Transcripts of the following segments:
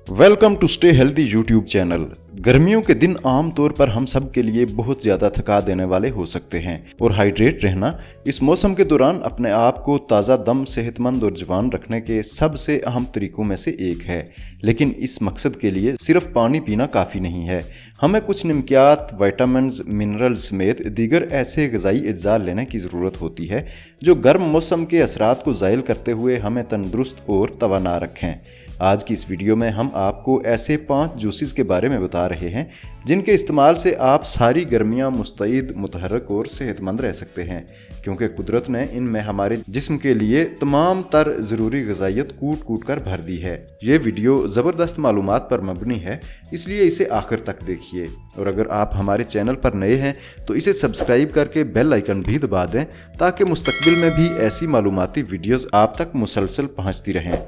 Welcome to stay healthy YouTube channel. गर्मियों के दिन आम तौर पर हम सब के लिए बहुत ज़्यादा थका देने वाले हो सकते हैं और हाइड्रेट रहना इस मौसम के दौरान अपने आप को ताज़ा दम, सेहतमंद और जवान रखने के सबसे अहम तरीकों में से एक है। लेकिन इस मकसद के लिए सिर्फ पानी पीना काफ़ी नहीं है, हमें कुछ निमकियात, विटामिन्स, मिनरल्स समेत दीगर ऐसे ग़िज़ाई अज्जा लेने की ज़रूरत होती है जो गर्म मौसम के असरात को ज़ायल करते हुए हमें तंदुरुस्त और तवाना रखें। आज की इस वीडियो में हम आपको ऐसे 5 जूसेस के बारे में बता रहे हैं जिनके इस्तेमाल से आप सारी गर्मियां मुस्तैद, मुतहर्रिक और सेहतमंद रह सकते हैं, क्योंकि कुदरत ने इनमें हमारे जिस्म के लिए तमाम तर ज़रूरी ग़िज़ाइयत कूट कूट कर भर दी है। ये वीडियो ज़बरदस्त मालूमात पर मबनी है, इसलिए इसे आखिर तक देखिए। और अगर आप हमारे चैनल पर नए हैं तो इसे सब्सक्राइब करके बेल आइकन भी दबा दें ताकि मुस्तकबिल में भी ऐसी मालूमाती वीडियोज़ आप तक मुसलसल पहुँचती रहें।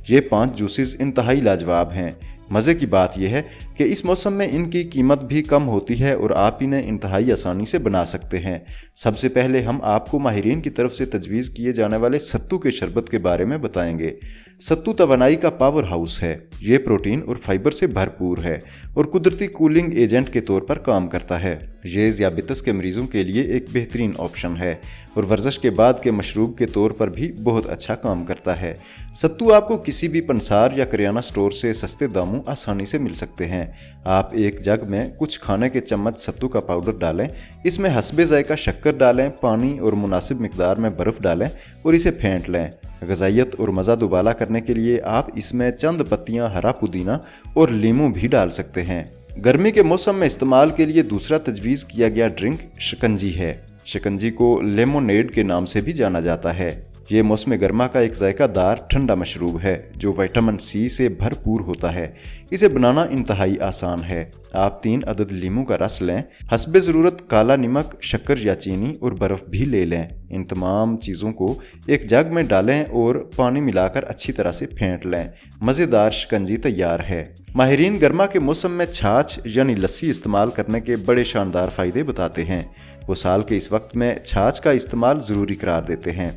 ये 5 जूसेस इंतहाई लाजवाब हैं। मज़े की बात यह है कि इस मौसम में इनकी कीमत भी कम होती है और आप इन्हें इंतहाई आसानी से बना सकते हैं। सबसे पहले हम आपको माहिरीन की तरफ से तजवीज़ किए जाने वाले सत्तू के शरबत के बारे में बताएंगे। सत्तू तवानाई का पावर हाउस है। ये प्रोटीन और फाइबर से भरपूर है और कुदरती कूलिंग एजेंट के तौर पर काम करता है। ये ज़ियाबितस के मरीजों के लिए एक बेहतरीन ऑप्शन है और वर्जिश के बाद के मशरूब के तौर पर भी बहुत अच्छा काम करता है। सत्तू आपको किसी भी पंसार या करियाना स्टोर से सस्ते दामों आसानी से मिल सकते हैं। आप एक जग में कुछ खाने के चम्मच सत्तू का पाउडर डालें, इसमें हस्बे ज़ायका शक्कर डालें, पानी और मुनासिब मिकदार में बर्फ़ डालें और इसे फेंट लें। ग़िज़ाइयत और मज़ा दुबाला करने के लिए आप इसमें चंद पत्तियां हरा पुदीना और लीमू भी डाल सकते हैं। गर्मी के मौसम में इस्तेमाल के लिए दूसरा तजवीज़ किया गया ड्रिंक शिकंजी है। शिकंजी को लेमोनेड के नाम से भी जाना जाता है। ये मौसम गर्मा का एक जायकादार ठंडा मशरूब है जो विटामिन सी से भरपूर होता है। इसे बनाना इंतहाई आसान है। आप 3 अदद लीमू का रस लें, हस्बे ज़रूरत काला नमक, शक्कर या चीनी और बर्फ़ भी ले लें। इन तमाम चीज़ों को एक जग में डालें और पानी मिलाकर अच्छी तरह से फेंट लें। मज़ेदार शिकंजी तैयार है। माहिरीन गर्मा के मौसम में छाछ यानी लस्सी इस्तेमाल करने के बड़े शानदार फ़ायदे बताते हैं। वो साल के इस वक्त में छाछ का इस्तेमाल ज़रूरी करार देते हैं।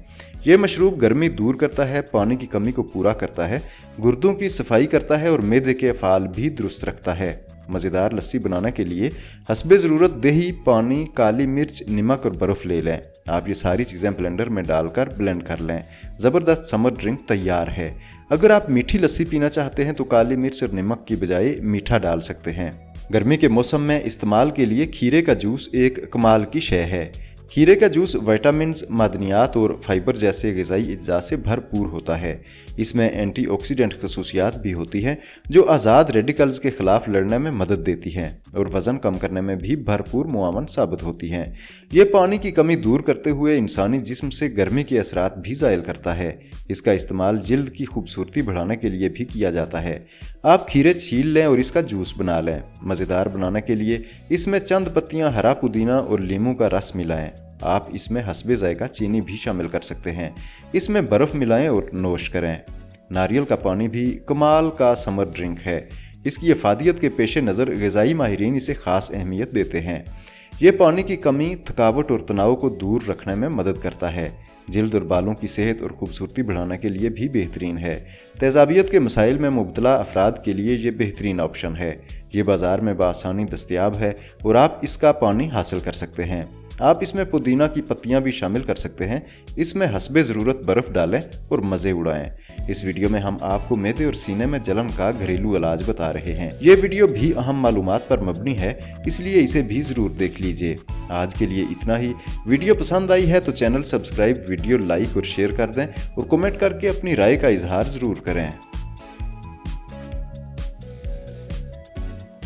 ये मशरूब गर्मी दूर करता है, पानी की कमी को पूरा करता है, गुर्दों की सफाई करता है और मैदे के अफ़ाल भी दुरुस्त रखता है। मज़ेदार लस्सी बनाने के लिए हस्बे ज़रूरत दही, पानी, काली मिर्च, नमक और बर्फ़ ले लें। आप ये सारी चीज़ें ब्लेंडर में डालकर ब्लेंड कर लें। ज़बरदस्त समर ड्रिंक तैयार है। अगर आप मीठी लस्सी पीना चाहते हैं तो काली मिर्च और नमक की बजाय मीठा डाल सकते हैं। गर्मी के मौसम में इस्तेमाल के लिए खीरे का जूस एक कमाल की शय है। खीरे का जूस विटामिन्स, मादनियात और फाइबर जैसे ग़िज़ाई अज्जा से भरपूर होता है। इसमें एंटीऑक्सीडेंट खसूसियात भी होती हैं जो आज़ाद रेडिकल्स के ख़िलाफ़ लड़ने में मदद देती हैं और वज़न कम करने में भी भरपूर मुआवन साबित होती हैं। ये पानी की कमी दूर करते हुए इंसानी जिस्म से गर्मी के असरात भी ज़ायल करता है। इसका इस्तेमाल जिल्द की खूबसूरती बढ़ाने के लिए भी किया जाता है। आप खीरे छील लें और इसका जूस बना लें। मज़ेदार बनाने के लिए इसमें चंद पत्तियां हरा पुदीना और लीमू का रस मिलाएं। आप इसमें हस्बे ज़ायका चीनी भी शामिल कर सकते हैं। इसमें बर्फ़ मिलाएं और नोश करें। नारियल का पानी भी कमाल का समर ड्रिंक है। इसकी अफादियत के पेश नज़र ग़िज़ाई माहिरीन इसे ख़ास अहमियत देते हैं। ये पानी की कमी, थकावट और तनाव को दूर रखने में मदद करता है। जिल्द और बालों की सेहत और खूबसूरती बढ़ाने के लिए भी बेहतरीन है। तेज़ाबियत के मसाइल में मुब्तला अफराद के लिए ये बेहतरीन ऑप्शन है। ये बाज़ार में बआसानी दस्तयाब है और आप इसका पानी हासिल कर सकते हैं। आप इसमें पुदीना की पत्तियां भी शामिल कर सकते हैं। इसमें हस्बे ज़रूरत बर्फ़ डालें और मज़े उड़ाएं। इस वीडियो में हम आपको मैदे और सीने में जलन का घरेलू इलाज बता रहे हैं। ये वीडियो भी अहम मालूमात पर मबनी है, इसलिए इसे भी ज़रूर देख लीजिए। आज के लिए इतना ही। वीडियो पसंद आई है तो चैनल सब्सक्राइब, वीडियो लाइक और शेयर कर दें और कमेंट करके अपनी राय का इजहार ज़रूर करें।